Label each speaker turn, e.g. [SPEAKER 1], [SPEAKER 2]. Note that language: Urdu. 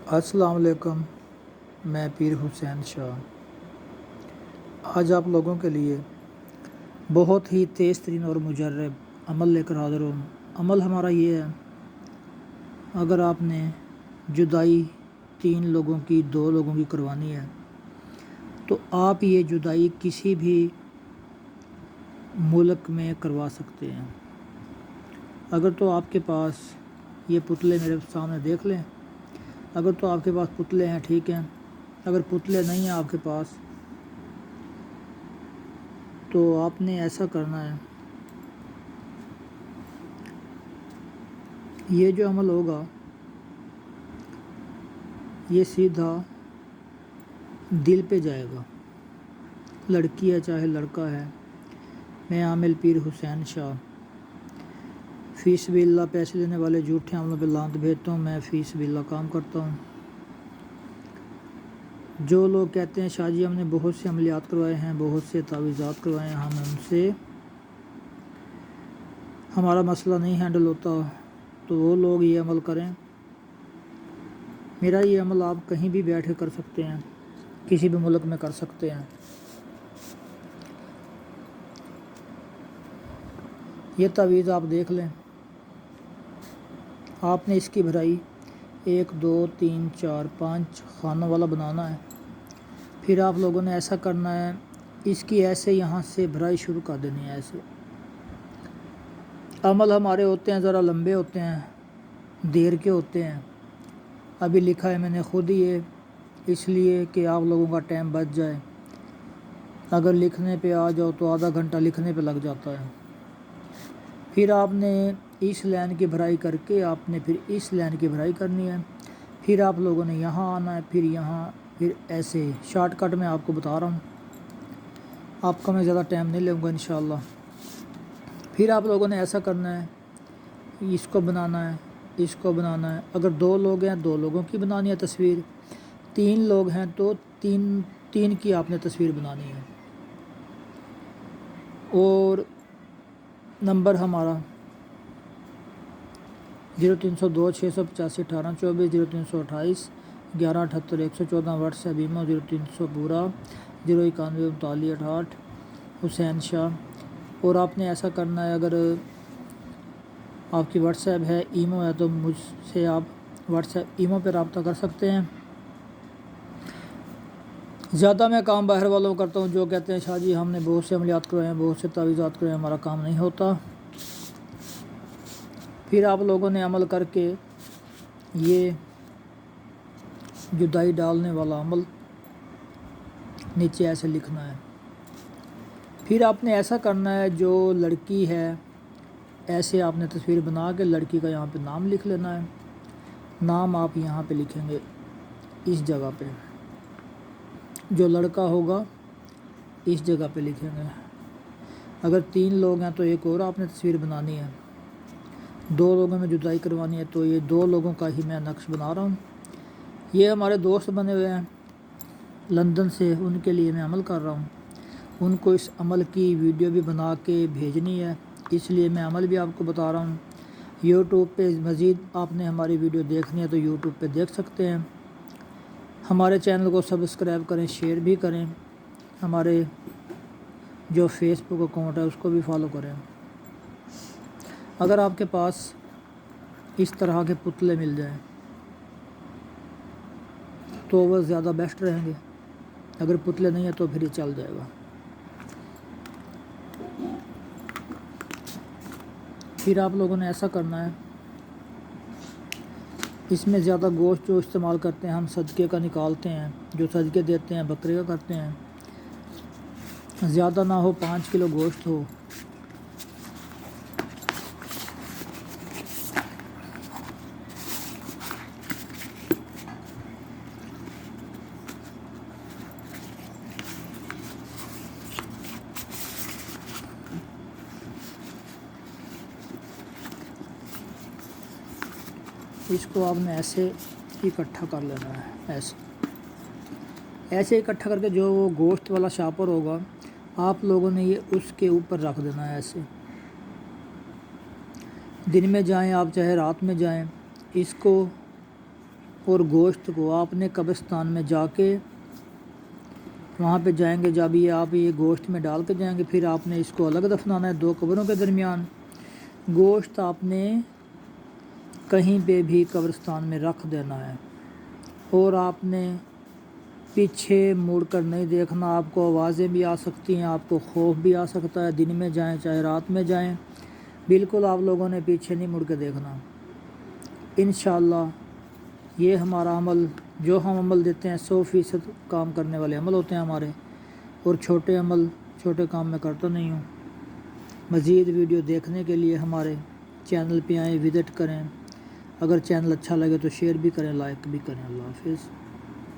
[SPEAKER 1] السلام علیکم، میں پیر حسین شاہ آج آپ لوگوں کے لیے بہت ہی تیز ترین اور مجرب عمل لے کر حاضر ہوں۔ عمل ہمارا یہ ہے، اگر آپ نے جدائی 3 لوگوں کی 2 لوگوں کی کروانی ہے تو آپ یہ جدائی کسی بھی ملک میں کروا سکتے ہیں۔ اگر تو آپ کے پاس یہ پتلے میرے سامنے دیکھ لیں، اگر تو آپ کے پاس پتلے ہیں ٹھیک ہیں، اگر پتلے نہیں ہیں آپ کے پاس تو آپ نے ایسا کرنا ہے، یہ جو عمل ہوگا یہ سیدھا دل پہ جائے گا، لڑکی ہے چاہے لڑکا ہے۔ میں عامل پیر حسین شاہ فی سبیل اللہ پیسے لینے والے جھوٹے عملوں پہ لعنت بھیجتا ہوں۔ میں فی سبیل اللہ کام کرتا ہوں۔ جو لوگ کہتے ہیں شاہ جی ہم نے بہت سے عملیات کروائے ہیں، بہت سے تعویذات کروائے ہیں، ہم ان سے ہمارا مسئلہ نہیں ہینڈل ہوتا، تو وہ لوگ یہ عمل کریں۔ میرا یہ عمل آپ کہیں بھی بیٹھ کے کر سکتے ہیں، کسی بھی ملک میں کر سکتے ہیں۔ یہ تعویذ آپ دیکھ لیں، آپ نے اس کی بھرائی 1 2 3 4 5 خانوں والا بنانا ہے۔ پھر آپ لوگوں نے ایسا کرنا ہے، اس کی ایسے یہاں سے بھرائی شروع کر دینی ہے۔ ایسے عمل ہمارے ہوتے ہیں ذرا لمبے ہوتے ہیں، دیر کے ہوتے ہیں۔ ابھی لکھا ہے میں نے خود ہی یہ اس لیے کہ آپ لوگوں کا ٹائم بچ جائے۔ اگر لکھنے پہ آ جاؤ تو آدھا گھنٹہ لکھنے پہ لگ جاتا ہے۔ پھر آپ نے اس لائن کی بھرائی کر کے آپ نے پھر اس لائن کی بھرائی کرنی ہے۔ پھر آپ لوگوں نے یہاں آنا ہے، پھر یہاں، پھر ایسے شارٹ کٹ میں آپ کو بتا رہا ہوں، آپ کا میں زیادہ ٹائم نہیں لوں گا انشاءاللہ۔ پھر آپ لوگوں نے ایسا کرنا ہے، اس کو بنانا ہے، اس کو بنانا ہے۔ اگر 2 لوگ ہیں 2 لوگوں کی بنانی ہے تصویر، 3 لوگ ہیں تو 3 کی آپ نے تصویر بنانی ہے۔ اور نمبر ہمارا 0302 685 1824 0328 1178 114 واٹس ایپ ایمو 0300 پورا 091 39 68 حسین شاہ۔ اور آپ نے ایسا کرنا ہے، اگر آپ کی واٹس ایپ ہے ایمو ہے تو مجھ سے آپ واٹس ایپ ایمو پہ رابطہ کر سکتے ہیں۔ زیادہ میں کام باہر والوں کو کرتا ہوں، جو کہتے ہیں شاہ جی ہم نے بہت سے عملیات کروائے ہیں، بہت سے تعویذات کروائے ہیں، ہمارا کام نہیں ہوتا۔ پھر آپ لوگوں نے عمل کر کے یہ جدائی ڈالنے والا عمل نیچے ایسے لکھنا ہے۔ پھر آپ نے ایسا کرنا ہے، جو لڑکی ہے ایسے آپ نے تصویر بنا کے لڑکی کا یہاں پہ نام لکھ لینا ہے۔ نام آپ یہاں پہ لکھیں گے اس جگہ پہ، جو لڑکا ہوگا اس جگہ پہ لکھیں گے۔ اگر 3 لوگ ہیں تو ایک اور آپ نے تصویر بنانی ہے۔ 2 لوگوں میں جدائی کروانی ہے تو یہ 2 لوگوں کا ہی میں نقش بنا رہا ہوں۔ یہ ہمارے دوست بنے ہوئے ہیں لندن سے، ان کے لیے میں عمل کر رہا ہوں۔ ان کو اس عمل کی ویڈیو بھی بنا کے بھیجنی ہے، اس لیے میں عمل بھی آپ کو بتا رہا ہوں۔ یوٹیوب پہ مزید آپ نے ہماری ویڈیو دیکھنی ہے تو یوٹیوب پہ دیکھ سکتے ہیں۔ ہمارے چینل کو سبسکرائب کریں، شیئر بھی کریں، ہمارے جو فیس بک اکاؤنٹ ہے اس کو بھی فالو کریں۔ اگر آپ کے پاس اس طرح کے پتلے مل جائیں تو وہ زیادہ بیسٹ رہیں گے، اگر پتلے نہیں ہیں تو پھر یہ چل جائے گا۔ پھر آپ لوگوں نے ایسا کرنا ہے، اس میں زیادہ گوشت جو استعمال کرتے ہیں ہم صدقے کا نکالتے ہیں، جو صدقے دیتے ہیں بکرے کا کرتے ہیں، زیادہ نہ ہو 5 کلو گوشت ہو۔ اس کو آپ نے ایسے اکٹھا کر لینا ہے، ایسے اکٹھا کر کے جو وہ گوشت والا شاپر ہوگا آپ لوگوں نے یہ اس کے اوپر رکھ دینا ہے۔ ایسے دن میں جائیں آپ چاہے رات میں جائیں، اس کو اور گوشت کو آپ نے قبرستان میں جا کے وہاں پہ جائیں گے، جب آپ یہ گوشت میں ڈال کے جائیں گے، پھر آپ نے اس کو الگ دفنانا ہے 2 قبروں کے درمیان۔ گوشت آپ نے کہیں پہ بھی قبرستان میں رکھ دینا ہے، اور آپ نے پیچھے مڑ کر نہیں دیکھنا۔ آپ کو آوازیں بھی آ سکتی ہیں، آپ کو خوف بھی آ سکتا ہے، دن میں جائیں چاہے رات میں جائیں، بالکل آپ لوگوں نے پیچھے نہیں مڑ کے دیکھنا۔ انشاءاللہ یہ ہمارا عمل، جو ہم عمل دیتے ہیں 100% کام کرنے والے عمل ہوتے ہیں ہمارے، اور چھوٹے عمل چھوٹے کام میں کرتا نہیں ہوں۔ مزید ویڈیو دیکھنے کے لیے ہمارے چینل پہ آئیں، وزٹ کریں۔ اگر چینل اچھا لگے تو شیئر بھی کریں، لائک بھی کریں۔ اللہ حافظ۔